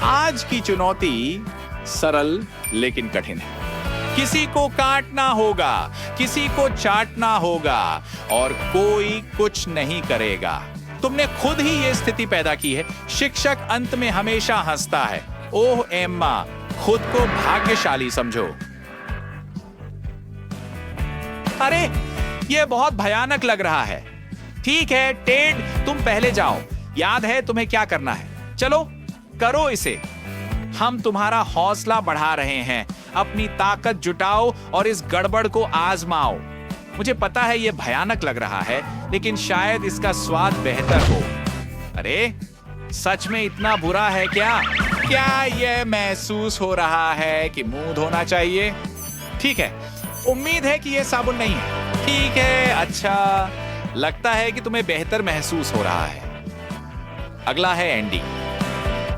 आज की चुनौती सरल लेकिन कठिन है। किसी को काटना होगा, किसी को चाटना होगा और कोई कुछ नहीं करेगा। तुमने खुद ही ये स्थिति पैदा की है। शिक्षक अंत में हमेशा हंसता है। ओह एम्मा, खुद को भाग्यशाली समझो। अरे ये बहुत भयानक लग रहा है। ठीक है टेड, तुम पहले जाओ। याद है तुम्हें क्या करना है। चलो करो इसे। हम तुम्हारा हौसला बढ़ा रहे हैं। अपनी ताकत जुटाओ और इस गड़बड़ को आजमाओ। मुझे पता है यह भयानक लग रहा है, लेकिन शायद इसका स्वाद बेहतर हो। अरे सच में इतना बुरा है क्या? क्या यह महसूस हो रहा है कि मुंह धोना चाहिए? ठीक है, उम्मीद है कि यह साबुन नहीं है। ठीक है, अच्छा लगता है कि तुम्हें बेहतर महसूस हो रहा है। अगला है एंडी।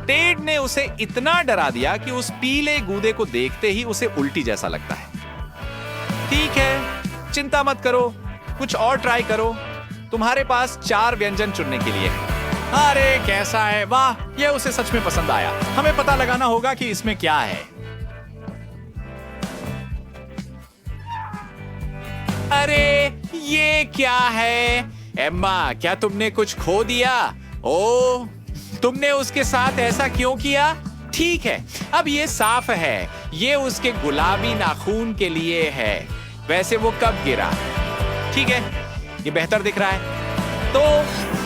टेड ने उसे इतना डरा दिया कि उस पीले गूदे को देखते ही उसे उल्टी जैसा लगता है। ठीक है, चिंता मत करो, कुछ और ट्राई करो। तुम्हारे पास 4 व्यंजन चुनने के लिए है। अरे कैसा है? वाह, यह उसे सच में पसंद आया। हमें पता लगाना होगा कि इसमें क्या है। अरे ये क्या है? एम्मा, क्या तुमने कुछ खो दिया? ओह, तुमने उसके साथ ऐसा क्यों किया? ठीक है, अब ये साफ है। ये उसके गुलाबी नाखून के लिए है। वैसे वो कब गिरा? ठीक है, ये बेहतर दिख रहा है। तो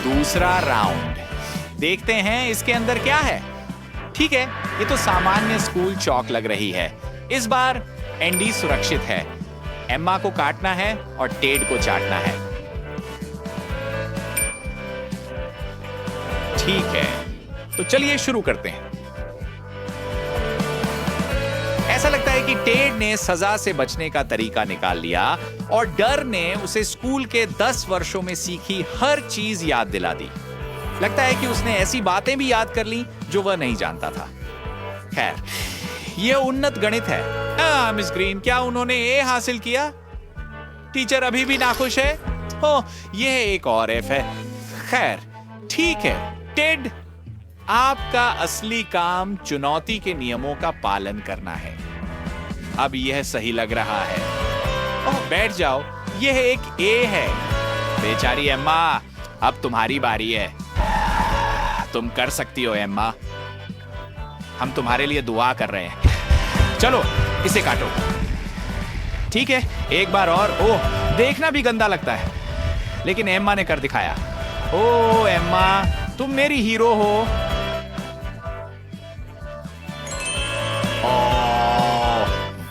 दूसरा राउंड देखते हैं इसके अंदर क्या है। ठीक है, ये तो सामान्य स्कूल चौक लग रही है। इस बार एंडी सुरक्षित है। एम्मा को काटना है और टेड को चाटना है। ठीक है, तो चलिए शुरू करते हैं। ऐसा लगता है कि टेड ने सजा से बचने का तरीका निकाल लिया और डर ने उसे स्कूल के 10 वर्षों में सीखी हर चीज याद दिला दी। लगता है कि उसने ऐसी बातें भी याद कर ली जो वह नहीं जानता था। खैर, यह उन्नत गणित है। मिस ग्रीन, क्या उन्होंने ए हासिल किया? टीचर अभी भी नाखुश है। ओह, यह एक और एफ है। खैर, ठीक है टेड, आपका असली काम चुनौती के नियमों का पालन करना है। अब यह सही लग रहा है। ओह, बैठ जाओ, यह एक ए है। बेचारी एम्मा, अब तुम्हारी बारी है। तुम कर सकती हो एम्मा। हम तुम्हारे लिए दुआ कर रहे हैं। चलो इसे काटो। ठीक है, एक बार और। ओह, देखना भी गंदा लगता है, लेकिन एम्मा ने कर दिखाया। ओह एम्मा, तुम मेरी हीरो हो।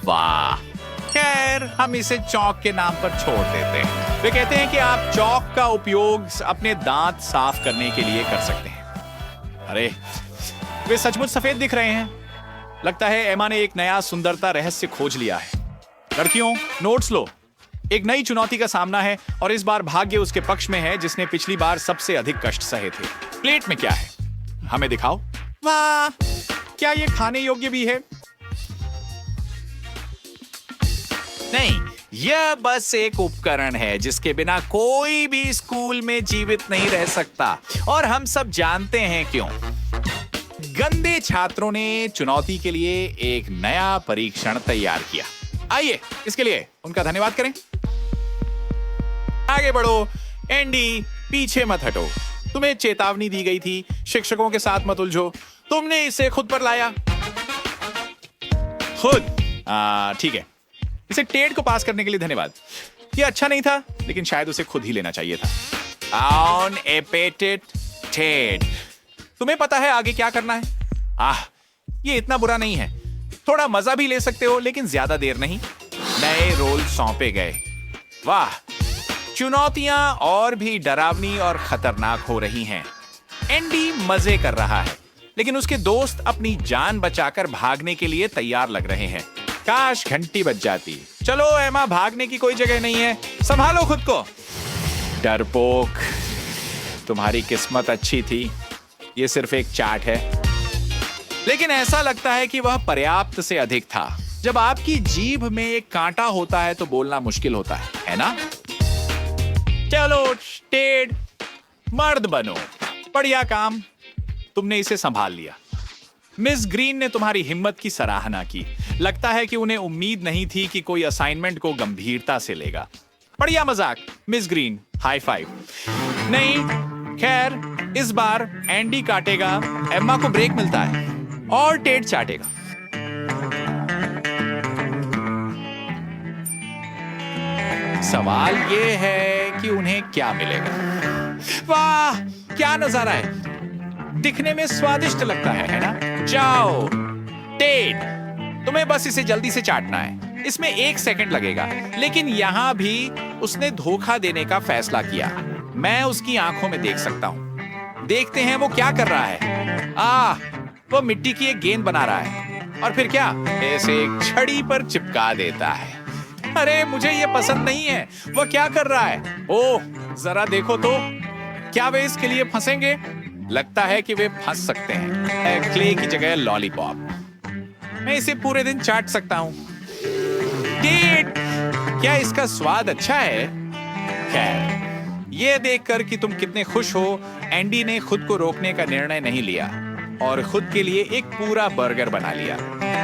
वाह, खैर हम इसे चौक के नाम पर छोड़ देते हैं। वे कहते हैं कि आप चौक का उपयोग अपने दांत साफ करने के लिए कर सकते हैं। अरे वे सचमुच सफेद दिख रहे हैं। लगता है एम्मा ने एक नया सुंदरता रहस्य खोज लिया है। लड़कियों, नोट्स लो। एक नई चुनौती का सामना है और इस बार भाग्य उसके पक्ष में है जिसने पिछली बार सबसे अधिक कष्ट सहे थे। प्लेट में क्या है? हमें दिखाओ। वाह, क्या ये खाने योग्य भी है? नहीं, यह बस एक उपकरण है जिसके बिना कोई भी स्कूल में जीवित नहीं रह सकता। और हम सब जानते हैं क्यों। गंदे छात्रों ने चुनौती के लिए एक नया परीक्षण तैयार किया। आइए इसके लिए उनका धन्यवाद करें। आगे बढ़ो। एंडी, पीछे मत हटो। तुम्हें चेतावनी दी गई थी, शिक्षकों के साथ मत उलझो। तुमने इसे खुद पर लाया। खुद? ठीक है, इसे टेड को पास करने के लिए धन्यवाद। यह अच्छा नहीं था, लेकिन शायद उसे खुद ही लेना चाहिए था। ऑन एपेटेड टेड, तुम्हें पता है आगे क्या करना है? ये इतना बुरा नहीं है। थोड़ा मजा भी ले सकते हो, लेकिन ज्यादा देर नहीं। नए रोल सौंपे गए। वाह, चुनौतियां और भी डरावनी और खतरनाक हो रही हैं। एंडी मजे कर रहा है, लेकिन उसके दोस्त अपनी जान बचाकर भागने के लिए तैयार लग रहे हैं। काश घंटी बज जाती। चलो एम्मा, भागने की कोई जगह नहीं है। संभालो खुद को। डरपोक, तुम्हारी किस्मत अच्छी थी। ये सिर्फ एक चाट है, लेकिन ऐसा लगता है कि वह पर्याप्त से अधिक था। जब आपकी जीभ में एक कांटा होता है तो बोलना मुश्किल होता है ना? चलो टेड, मर्द बनो। बढ़िया काम, तुमने इसे संभाल लिया। मिस ग्रीन ने तुम्हारी हिम्मत की सराहना की। लगता है कि उन्हें उम्मीद नहीं थी कि कोई असाइनमेंट को गंभीरता से लेगा। बढ़िया मजाक मिस ग्रीन, हाई फाइव। नहीं, खैर इस बार एंडी काटेगा, एम्मा को ब्रेक मिलता है और टेड चाटेगा। सवाल ये है कि उन्हें क्या मिलेगा। वाह, क्या नजारा है, दिखने में स्वादिष्ट लगता है ना? जाओ टेड, तुम्हें बस इसे जल्दी से चाटना है, इसमें 1 सेकंड लगेगा। लेकिन यहां भी उसने धोखा देने का फैसला किया। मैं उसकी आंखों में देख सकता हूं। देखते हैं वो क्या कर रहा है। वो मिट्टी की एक गेंद बना रहा है और फिर क्या, इसे एक छड़ी पर चिपका देता है। अरे मुझे ये पसंद नहीं है। वो क्या कर रहा है? ओह, जरा देखो तो, क्या वे इसके लिए फंसेंगे? लगता है कि वे फंस सकते हैं। क्ले की जगह लॉलीपॉप। मैं इसे पूरे दिन चाट सकता हूं। टेड, क्या इसका स्वाद अच्छा है? खैर, ये देखकर कि तुम कितने खुश हो, एंडी ने खुद को रोकने का निर्णय नहीं लिया और खुद के लिए एक पूरा बर्गर बना लिया।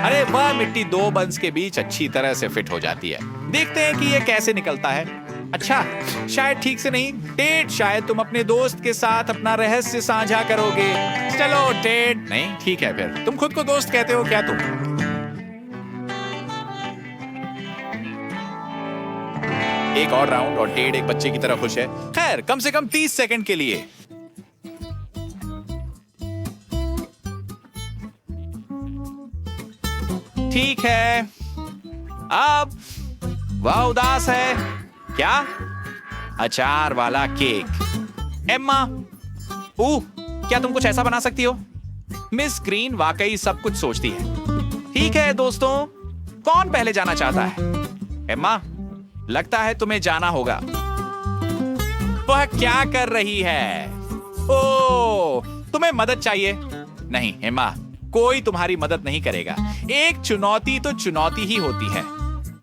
अरे वह मिट्टी 2 बंस के बीच अच्छी तरह से फिट हो जाती है। देखते हैं कि ये कैसे निकलता है। अच्छा, शायद ठीक से नहीं। टेड, शायद तुम अपने दोस्त के साथ अपना रहस्य साझा करोगे। चलो टेड। नहीं, ठीक है फिर। तुम खुद को दोस्त कहते हो क्या? तुम एक और राउंड और टेड एक बच्चे की तरह खुश है। खैर, कम से कम 30 सेकंड के लिए। ठीक है, अब वह उदास है। क्या? अचार वाला केक। एम्मा, क्या तुम कुछ ऐसा बना सकती हो? मिस ग्रीन वाकई सब कुछ सोचती है। ठीक है दोस्तों, कौन पहले जाना चाहता है? एम्मा, लगता है तुम्हें जाना होगा। वह क्या कर रही है? ओह, तुम्हें मदद चाहिए? नहीं एम्मा, कोई तुम्हारी मदद नहीं करेगा। एक चुनौती तो चुनौती ही होती है।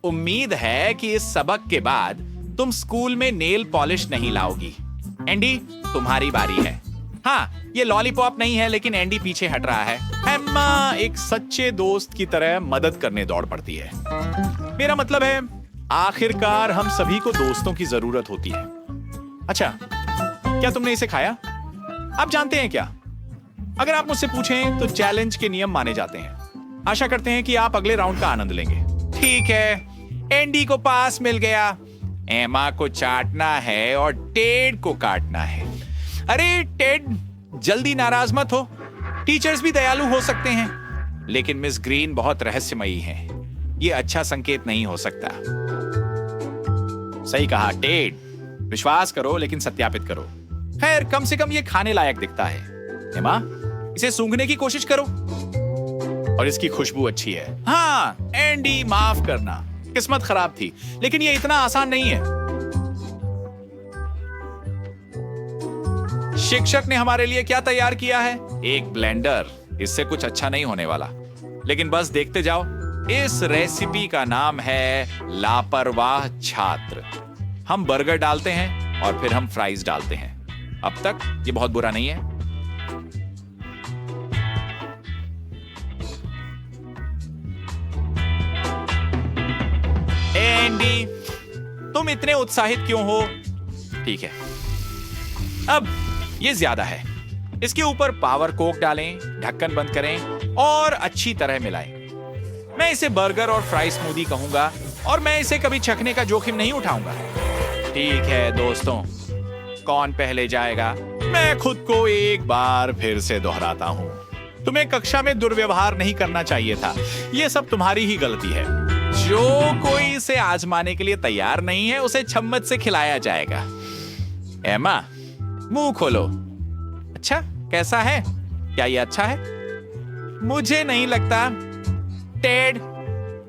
उम्मीद है कि इस सबक के बाद तुम स्कूल में नेल पॉलिश नहीं लाओगी। एंडी, तुम्हारी बारी है। हाँ, ये लॉलीपॉप नहीं है, लेकिन एंडी पीछे हट रहा है। एम्मा एक सच्चे दोस्त की तरह मदद करने दौड़ पड़ती है। मेरा मतलब है, आखिरकार हम सभी को दोस्तों की जरूरत होती है। अच्छा, क्या तुमने इसे खाया? आप जानते हैं क्या, अगर आप मुझसे पूछें तो चैलेंज के नियम माने जाते हैं। आशा करते हैं कि आप अगले राउंड का आनंद लेंगे। ठीक है, एंडी को पास मिल गया। एमा को चाटना है और टेड को काटना है। अरे टेड, जल्दी नाराज मत हो। टीचर्स भी दयालु हो सकते हैं, लेकिन मिस ग्रीन बहुत रहस्यमयी है। ये अच्छा संकेत नहीं हो सकता। सही कहा टेड, विश्वास करो लेकिन सत्यापित करो। खैर, कम से कम ये खाने लायक दिखता है। एमा, इसे सूंघने की कोशिश करो। और इसकी खुशबू अच्छी है। हाँ एंडी, माफ करना, किस्मत खराब थी, लेकिन ये इतना आसान नहीं है। शिक्षक ने हमारे लिए क्या तैयार किया है? एक ब्लेंडर। इससे कुछ अच्छा नहीं होने वाला, लेकिन बस देखते जाओ। इस रेसिपी का नाम है लापरवाह छात्र। हम बर्गर डालते हैं और फिर हम फ्राइज डालते हैं। अब तक ये बहुत बुरा नहीं है। एंडी, तुम इतने उत्साहित क्यों हो? ठीक है, अब ये ज्यादा है। इसके ऊपर पावर कोक डालें, ढक्कन बंद करें और अच्छी तरह मिलाएं। मैं इसे बर्गर और फ्राई स्मूदी कहूंगा और मैं इसे कभी चखने का जोखिम नहीं उठाऊंगा। ठीक है दोस्तों, कौन पहले जाएगा? मैं खुद को एक बार फिर से दोहराता हूं, तुम्हें कक्षा में दुर्व्यवहार नहीं करना चाहिए था। यह सब तुम्हारी ही गलती है। जो कोई इसे आजमाने के लिए तैयार नहीं है, उसे चम्मच से खिलाया जाएगा। एमा, मुंह खोलो। अच्छा, कैसा है? क्या ये अच्छा है? मुझे नहीं लगता। टेड,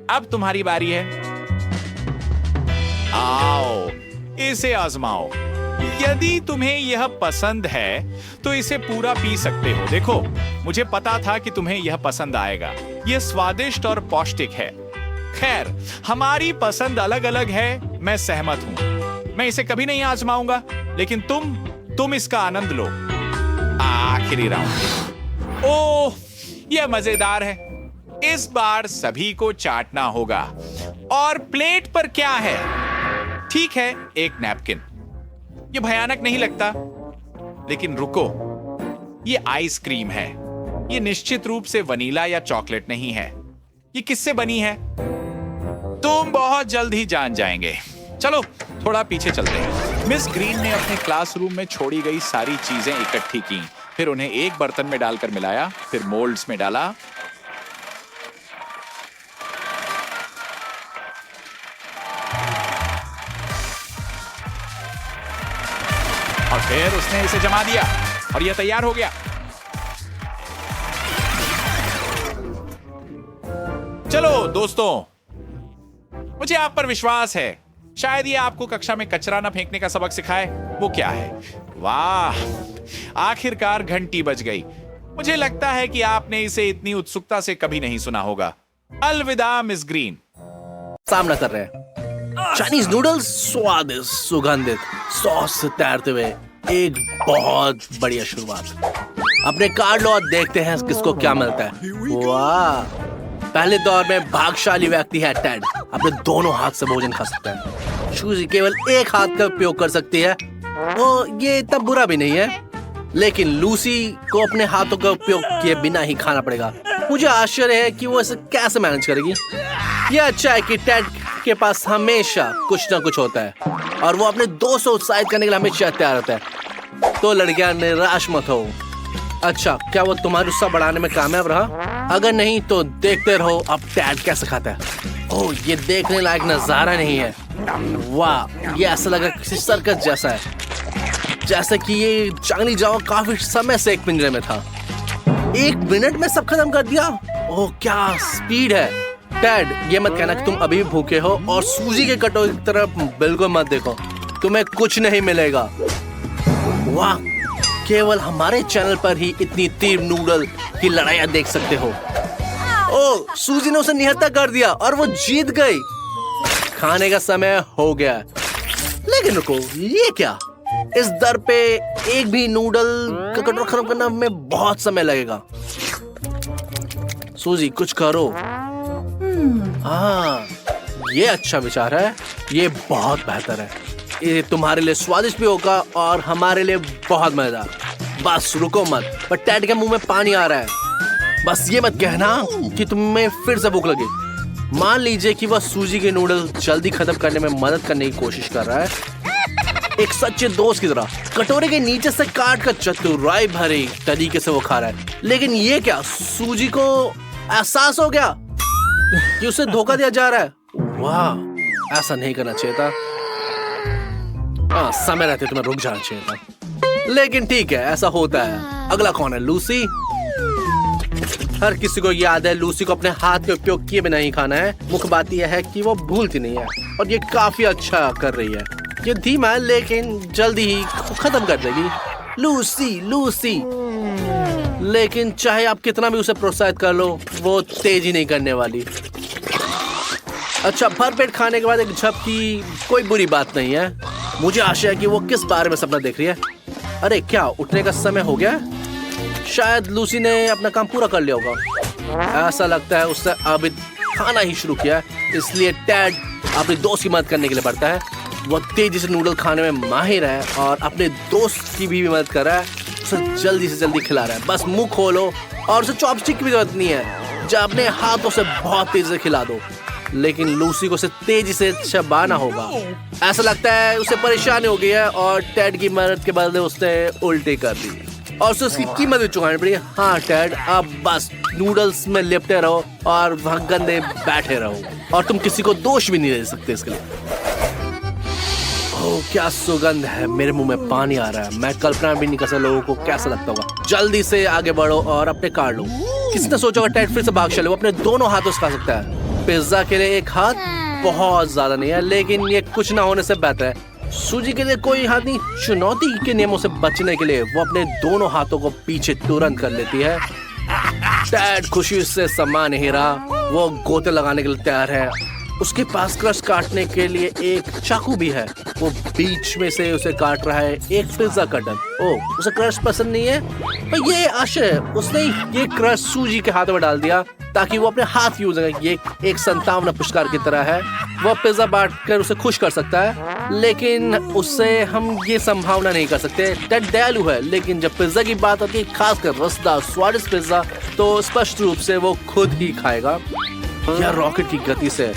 अब तुम्हारी बारी है। आओ, इसे आजमाओ। यदि तुम्हें यह पसंद है तो इसे पूरा पी सकते हो। देखो, मुझे पता था कि तुम्हें यह पसंद आएगा। यह स्वादिष्ट और पौष्टिक है। खैर, हमारी पसंद अलग अलग है, मैं सहमत हूं। मैं इसे कभी नहीं आजमाऊंगा, लेकिन तुम इसका आनंद लो। आखिरी राउंड। ओह, यह मजेदार है। इस बार सभी को चाटना होगा। और प्लेट पर क्या है? ठीक है, एक नैपकिन। यह भयानक नहीं लगता, लेकिन रुको, यह आइसक्रीम है। यह निश्चित रूप से वनीला या चॉकलेट नहीं है। यह किससे बनी है? तुम बहुत जल्द ही जान जाएंगे। चलो थोड़ा पीछे चलते हैं। मिस ग्रीन ने अपने क्लासरूम में छोड़ी गई सारी चीजें इकट्ठी की, फिर उन्हें एक बर्तन में डालकर मिलाया, फिर मोल्ड्स में डाला। और फिर उसने इसे जमा दिया और यह तैयार हो गया। चलो दोस्तों, मुझे आप पर विश्वास है। शायद ये आपको कक्षा में कचरा न फेंकने का सबक सिखाए। वो क्या है? वाह, आखिरकार घंटी बज गई। मुझे लगता है कि आपने इसे इतनी उत्सुकता से कभी नहीं सुना होगा। अलविदा मिस ग्रीन। सामना कर रहे हैं चाइनीज नूडल्स, स्वादिष्ट, सुगंधित सॉस से तैरते हुए एक बहुत बढ़िया शुरुआत। अपने कार्ड लो और देखते हैं किसको क्या मिलता है। वाह, पहले दौर में भाग्यशाली व्यक्ति है टेड। अपने दोनों हाथ से भोजन खा सकता है। सूजी केवल एक हाथ का उपयोग कर सकती है। ये इतना बुरा भी नहीं है, लेकिन लूसी को अपने हाथों का उपयोग किए बिना ही खाना पड़ेगा। मुझे आश्चर्य है कि वो इसे कैसे मैनेज करेगी। यह अच्छा है कि टेड के पास हमेशा कुछ ना कुछ होता है और वो अपने दोस्त को उत्साहित करने के लिए हमेशा तैयार होता है। तो लड़कियां, निराश मत हो। अच्छा, क्या वो तुम्हारी उत्साह बढ़ाने में कामयाब रहा? अगर नहीं तो देखते रहो अब टेड कैसे खाता है। ओह, ये देखने लायक नजारा नहीं है। वाह, ये ऐसा लगा किसी सर्कस जैसा है, जैसे कि ये जंगली जानवर काफी समय से एक पिंजरे में था। 1 मिनट में सब खत्म कर दिया। ओह, क्या स्पीड है। टेड, ये मत कहना कि तुम अभी भी भूखे हो, और सूजी के कटोरे की तरफ बिल्कुल मत देखो, तुम्हें कुछ नहीं मिलेगा। वाह, केवल हमारे चैनल पर ही इतनी तीव्र नूडल की लड़ाइयाँ देख सकते हो। ओह, सूजी ने उसे निहत्था कर दिया और वो जीत गई। खाने का समय हो गया। लेकिन रुको, ये क्या? इस दर पे एक भी नूडल का कटोरा खत्म करना में बहुत समय लगेगा। सूजी, कुछ करो। हाँ, ये अच्छा विचार है। ये बहुत बेहतर है। ये तुम्हारे लिए स्वादिष्ट भी होगा और हमारे लिए बहुत मजेदार। बस रुको मत। पर टेड के मुंह में पानी आ रहा है। बस ये मत कहना कि तुम्हें फिर से भूख लगी। मान लीजिए कि वह सूजी के नूडल जल्दी खत्म करने में मदद करने की कोशिश कर रहा है, एक सच्चे दोस्त की तरह। कटोरे के नीचे से काट कर चतुराई भरी तरीके से वो खा रहा है। लेकिन ये क्या, सूजी को एहसास हो गया कि उसे धोखा दिया जा रहा है। वाह, ऐसा नहीं करना चाहिए था। हाँ, समय रहते तुम्हें रुक जाना चाहिए था। लेकिन ठीक है, ऐसा होता है। अगला कौन है? लूसी। हर किसी को याद है लूसी को अपने हाथ के उपयोग किए बिना ही खाना है। मुख्य बात यह है कि वो भूलती नहीं है और ये काफी अच्छा कर रही है। ये धीमा है लेकिन जल्दी ही खत्म कर देगी। Lucy, Lucy. लेकिन चाहे आप कितना भी उसे प्रोत्साहित कर लो, वो तेजी नहीं करने वाली। अच्छा, भरपेट खाने के बाद एक झपकी कोई बुरी बात नहीं है। मुझे आशा है कि वो किस बारे में सपना देख रही है। अरे क्या, उठने का समय हो गया? शायद लूसी ने अपना काम पूरा कर लिया होगा। ऐसा लगता है उसने अभी खाना ही शुरू किया है, इसलिए टेड अपने दोस्त की मदद करने के लिए बढ़ता है। वो तेजी से नूडल खाने में माहिर है और अपने दोस्त की भी मदद कर रहा है। उसे जल्दी से जल्दी खिला रहा है। बस मुंह खोलो, और उसे चॉपस्टिक की भी जरूरत नहीं है। जब अपने हाथों से बहुत तेजी से खिला दो। लेकिन लूसी को उसे तेजी से चबाना होगा। ऐसा लगता है उसे परेशानी हो गई है और टेड की मदद के बदले उसने उल्टी कर दी और उसे उसकी कीमत भी चुकानी पड़ी। हाँ टेड, अब बस नूडल्स में लिपटे रहो और वहाँ गंदे बैठे रहो, और तुम किसी को दोष भी नहीं दे सकते इसके लिए। ओह, क्या सुगंध है। मेरे मुंह में पानी आ रहा है। मैं कल्पना भी नहीं कर सकता लोगों को कैसा लगता होगा। जल्दी से आगे बढ़ो और अपने कार्ड लो। किसने सोचा होगा टेड फिर से भाग चले? वो अपने दोनों हाथों से खा सकता है। पिज्जा के लिए एक हाथ बहुत ज्यादा नहीं है, लेकिन ये कुछ ना होने से बेहतर है। सूजी के लिए कोई हाथ नहीं। चुनौती के नियमों से बचने के लिए वो अपने दोनों हाथों को पीछे तुरंत कर लेती है। टेड खुशी से समा नहीं रहा। वो गोते लगाने के लिए तैयार है उसके पास क्रस्ट काटने के लिए एक चाकू भी है। वो बीच में से उसे काट रहा है एक पिज्जा कटर। ओ, उसे क्रस्ट पसंद नहीं है, पर ये आश्चर्य है, उसने ये क्रस्ट सूजी के हाथों में डाल दिया ताकि वो अपने हाथ यूज करे। ये एक संतावना पुरस्कार की तरह है। वो पिज्जा बांट कर उसे खुश कर सकता है, लेकिन उससे हम ये संभावना नहीं कर सकते। टेड दयालु है, लेकिन जब पिज्जा की बात आती है, खासकर रसदार स्वादिष्ट पिज्जा, तो स्पष्ट रूप से वो खुद ही खाएगा या रॉकेट की गति से।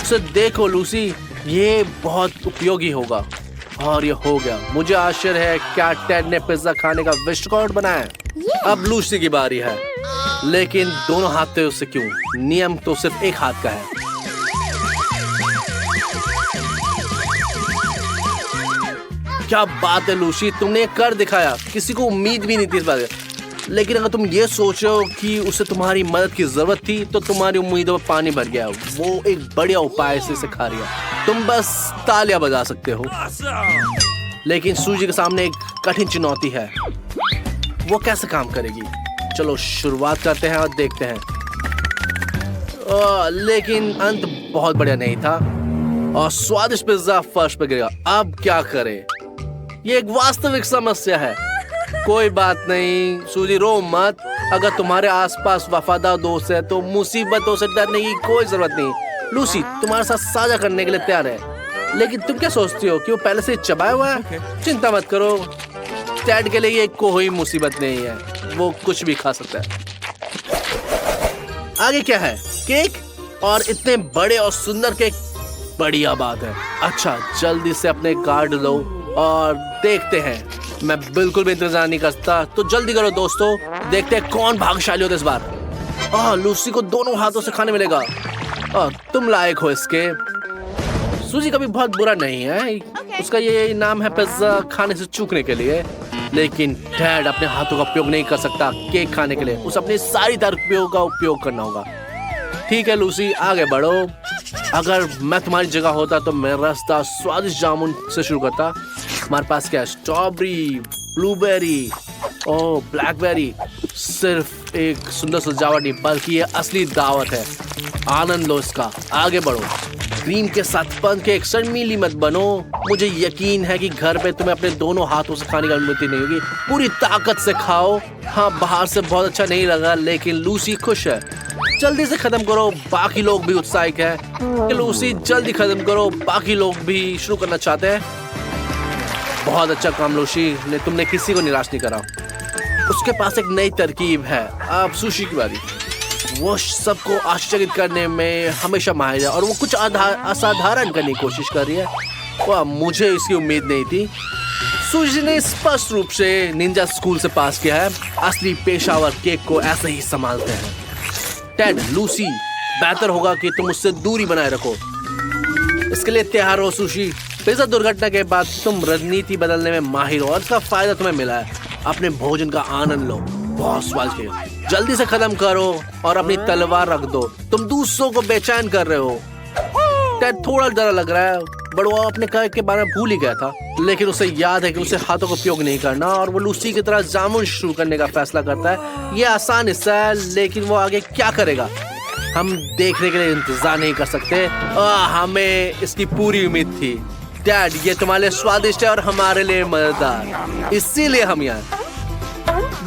उसे देखो लूसी, ये बहुत उपयोगी होगा। और ये हो गया। मुझे आश्चर्य है क्या टेड ने पिज्जा खाने का विश्व रिकॉर्ड बनाया है। अब लूसी की बारी है, लेकिन दोनों हाथ थे उससे क्यों? नियम तो सिर्फ एक हाथ का है। क्या बात है लूसी, तुमने ये कर दिखाया। किसी को उम्मीद भी नहीं थी इस बात की। लेकिन अगर तुम ये सोचो कि उसे तुम्हारी मदद की जरूरत थी, तो तुम्हारी उम्मीदों में पानी भर गया। वो एक बढ़िया उपाय से सिखा रही है। तुम बस तालियां बजा सकते हो। लेकिन सूजी के सामने एक कठिन चुनौती है। वो कैसे काम करेगी? चलो शुरुआत करते हैं और देखते हैं। लेकिन अंत बहुत बढ़िया नहीं था और स्वादिष्ट पिज्जा फर्श पे गिरेगा। अब क्या करें? ये एक वास्तविक समस्या है। कोई बात नहीं सूजी, रो मत। अगर तुम्हारे आसपास वफादार दोस्त है तो मुसीबतों से डरने की कोई जरूरत नहीं। लूसी तुम्हारे साथ साझा करने के लिए तैयार है। लेकिन तुम क्या सोचती हो कि वो पहले से चबाया हुआ है? चिंता मत करो, टेड के लिए ये कोई मुसीबत नहीं है। वो कुछ भी खा सकता है। आगे क्या है? केक, और इतने बड़े और सुंदर केक। बढ़िया बात है। अच्छा, जल्दी से अपने कार्ड लो और देखते हैं। मैं बिल्कुल भी इंतजार नहीं करता, तो जल्दी करो दोस्तों। देखते हैं कौन भाग्यशाली होता है इस बार। लूसी को दोनों हाथों से खाने मिलेगा। तुम लायक हो इसके। सूजी कभी बहुत बुरा नहीं है। उसका ये नाम है पिज्जा खाने से चूकने के लिए। लेकिन टेड अपने हाथों का उपयोग नहीं कर सकता केक खाने के लिए। उसे अपनी सारी तरकीबों का उपयोग करना होगा। ठीक है लूसी, आगे बढ़ो। अगर मैं तुम्हारी जगह होता तो मैं रास्ता स्वादिष्ट जामुन से शुरू करता। हमारे पास क्या है? स्ट्रॉबेरी, ब्लूबेरी और ब्लैकबेरी। सिर्फ एक सुंदर सजावट नहीं, बल्कि ये असली दावत है। आनंद लो इसका। आगे बढ़ो। क्रीम के साथ पैनकेक, शर्मीली मत बनो। मुझे यकीन है कि घर पे तुम्हें अपने दोनों हाथों से खाने की अनुमति नहीं होगी। पूरी ताकत से खाओ। हाँ, बाहर से बहुत अच्छा नहीं लगा, लेकिन लूसी खुश है। जल्दी से खत्म करो, बाकी लोग भी उत्साहित हैं। लूसी जल्दी खत्म करो, बाकी लोग भी शुरू करना चाहते हैं। बहुत अच्छा काम लूसी ने, तुमने किसी को निराश नहीं करा। उसके पास एक नई तरकीब है। अब सुशी की बारी। वो सबको आश्चर्यचकित करने में हमेशा माहिर है और वो कुछ असाधारण करने की कोशिश कर रही है। वाह, मुझे इसकी उम्मीद नहीं थी। सुशी ने स्पष्ट रूप से निंजा स्कूल से पास किया है। असली पेशावर केक को ऐसे ही संभालते हैं। टेड, लूसी, बेहतर होगा कि तुम उससे दूरी बनाए रखो। इसके लिए तैयार हो सुशी। पिज्जा दुर्घटना के बाद तुम रणनीति बदलने में माहिर हो और इसका फायदा तुम्हें मिला है। अपने भोजन का आनंद लो। बहुत स्वादिष्ट है। जल्दी से खत्म करो और अपनी तलवार रख दो। तुम दूसरों को बेचैन कर रहे हो। टेड थोड़ा डर लग रहा है, बट वो अपने कार्य के बारे में भूल ही गया था। लेकिन उसे याद है कि उसे हाथों का उपयोग नहीं करना और वो लूसी की तरह जामुन शुरू करने का फैसला करता है। ये आसान हिस्सा है, लेकिन वो आगे क्या करेगा हम देखने के लिए इंतजार नहीं कर सकते। हमें इसकी पूरी उम्मीद थी। डैड, ये तुम्हारे लिए स्वादिष्ट है और हमारे लिए मजेदार, इसीलिए हम यहाँ।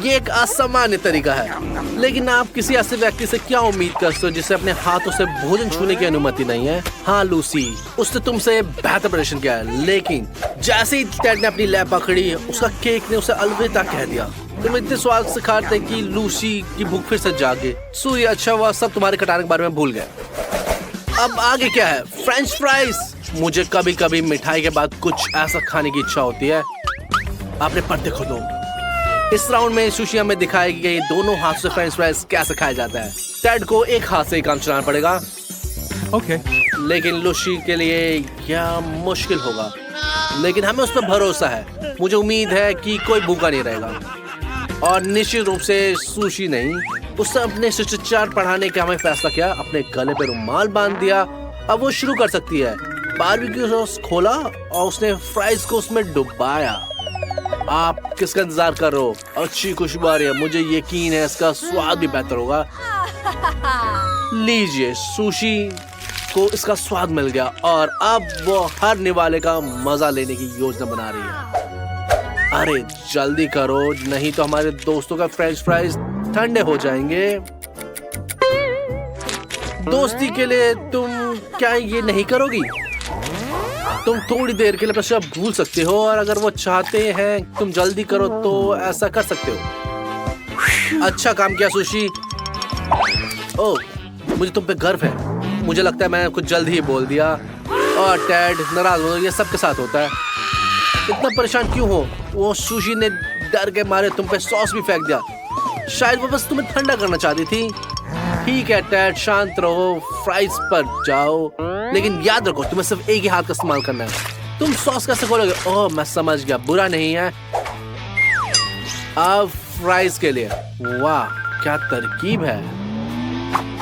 ये एक असामान्य तरीका है, लेकिन आप किसी ऐसे व्यक्ति से क्या उम्मीद करते हो जिसे अपने हाथों से भोजन छूने की अनुमति नहीं है? हाँ लूसी, उसने तुमसे बेहतर प्रदर्शन किया है। लेकिन जैसे ही टेड ने अपनी लैब पकड़ी, उसका केक ने उसे अलविदा कह दिया। तुम इतने स्वाद से खाते कि लूसी की भूख फिर से जागे। सूर्य, अच्छा हुआ सब तुम्हारे कटाने के बारे में भूल गए। अब आगे क्या है? French fries. मुझे कभी कभी मिठाई के बाद कुछ ऐसा खाने की इच्छा होती है। आपने पर्दे खोलो। इस राउंड में सुशी हमें दिखाएगी कि दोनों हाथ से फ्रेंच फ्राइज कैसे खाया जाता है। टेड को एक हाथ से ही काम चलाना पड़ेगा। ओके। लेकिन लूसी के लिए यह मुश्किल होगा, लेकिन हमें उस पर भरोसा है। मुझे उम्मीद है कि कोई भूखा नहीं रहेगा। और निश्चित रूप से सुशी नहीं, उसने अपने शिष्टाचार पढ़ाने का हमें फैसला किया। अपने गले पे रुमाल बांध दिया। अब वो शुरू कर सकती है। बारबेक्यू सॉस खोला और उसने फ्राइज को उसमें डुबाया। आप किसका इंतजार कर रहे हो? अच्छी खुशबू आ रही है। मुझे यकीन है इसका स्वाद भी बेहतर होगा। लीजिए सुशी, को इसका स्वाद मिल गया और अब वो हर निवाले का मजा लेने की योजना बना रही है। अरे जल्दी करो, नहीं तो हमारे दोस्तों का फ्रेंच फ्राइज ठंडे हो जाएंगे। दोस्ती के लिए तुम क्या ये नहीं करोगी? तुम थोड़ी देर के लिए बस अब भूल सकते हो, और अगर वो चाहते हैं तुम जल्दी करो तो ऐसा कर सकते हो। अच्छा काम किया सुशी। ओह, मुझे तुम पे गर्व है। मुझे लगता है मैंने कुछ जल्द ही बोल दिया। और टैड नाराज हो, ये सबके साथ होता है। इतना परेशान क्यों हो? वो सुशी ने डर के मारे तुम पे सॉस भी फेंक दिया। शायद वो बस तुम्हें ठंडा करना चाहती थी। ठीक है टैड, शांत रहो, फ्राइज पर जाओ, लेकिन याद रखो तुम्हें सिर्फ एक ही हाथ का इस्तेमाल करना है। तुम सॉस कैसे खोलोगे? ओह मैं समझ गया, बुरा नहीं है। अब फ्राइज के लिए, वाह क्या तरकीब है।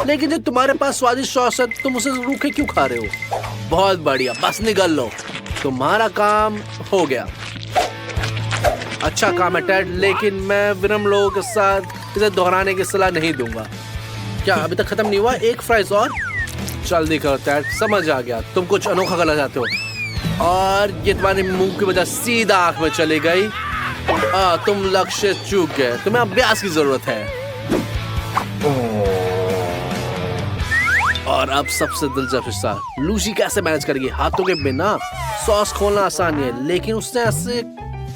लेकिन जब तुम्हारे पास स्वादिष्ट सॉस है तुम उसे रूखे क्यों खा रहे हो? बहुत बढ़िया, बस निगल लो, तुम्हारा काम हो गया। अच्छा काम है टैड, लेकिन मैं विनम्र लोगों के साथ इसे दोहराने की सलाह नहीं दूंगा। क्या अभी तक खत्म नहीं हुआ? एक फ्राइज और। जल्दी करो टैड, समझ आ गया तुम कुछ अनोखा करना चाहते हो। और ये तुम्हारे मुंह की वजह सीधा आंख में चली गई। तुम लक्ष्य चूक गए, तुम्हें अभ्यास की जरूरत है। और अब सबसे दिलचस्प हिस्सा, लूसी कैसे मैनेज करेगी हाथों के बिना? सॉस खोलना आसान है, लेकिन उसने ऐसे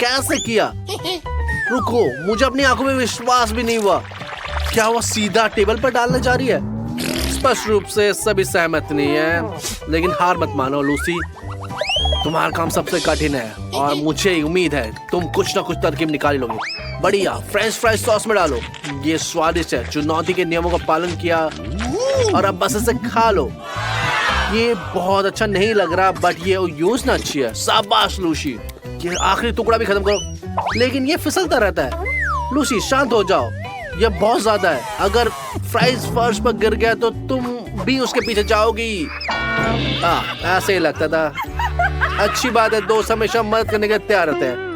कैसे किया? रुको, मुझे अपनी आंखों में विश्वास भी नहीं हुआ। क्या वो सीधा टेबल पर डालने जा रही है? स्पष्ट रूप से सभी सहमत नहीं है, लेकिन हार मत मानो लूसी, तुम्हारा काम सबसे कठिन है और मुझे उम्मीद है तुम कुछ ना कुछ तरकीब निकाल लोगे। बढ़िया, फ्रेंच फ्राइज सॉस में डालो, ये स्वादिष्ट है। चुनौती के नियमों का पालन किया और अब बस इसे खा लो। ये बहुत अच्छा नहीं लग रहा, बट ये योजना अच्छी है। शाबाश लूसी, ये आखिरी टुकड़ा भी खत्म करो। लेकिन ये फिसलता रहता है। लूसी शांत हो जाओ, ये बहुत ज्यादा है। अगर फ्राइज फर्श पर गिर गया तो तुम भी उसके पीछे जाओगी। ऐसे ही लगता था। अच्छी बात है, दोस्त हमेशा मदद करने के तैयार रहते हैं।